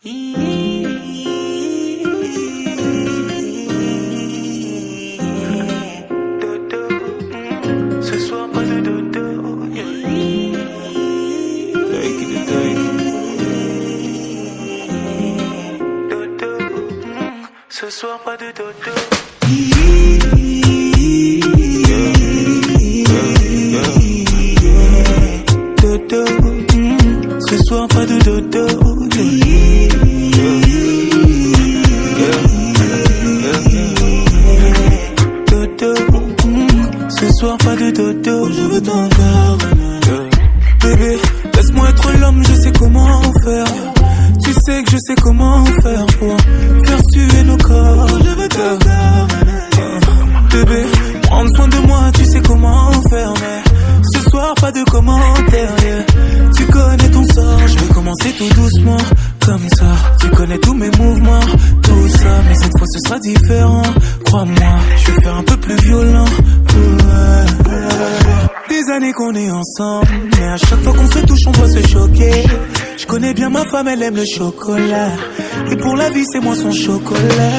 Ce soir pas de dodo. Take it, dodo. Ce soir pas de dodo. Dodo. Ce soir pas de dodo. Ce soir pas de dodo, je veux ton corps. Bébé, laisse-moi être l'homme, je sais comment faire. Tu sais que je sais comment faire pour faire suer nos corps. Je veux ton corps. Bébé, prendre soin de moi, tu sais comment faire. Mais ce soir pas de commentaires, yeah. Tu connais ton sort, je vais commencer tout doucement. Comme ça, tu connais tous mes mouvements, tout ça, mais cette fois ce sera différent. Crois-moi, je vais faire un peu plus violent. Des années qu'on est ensemble, mais à chaque fois qu'on se touche, on doit se choquer. Je connais bien ma femme, elle aime le chocolat, et pour la vie, c'est moi son chocolat.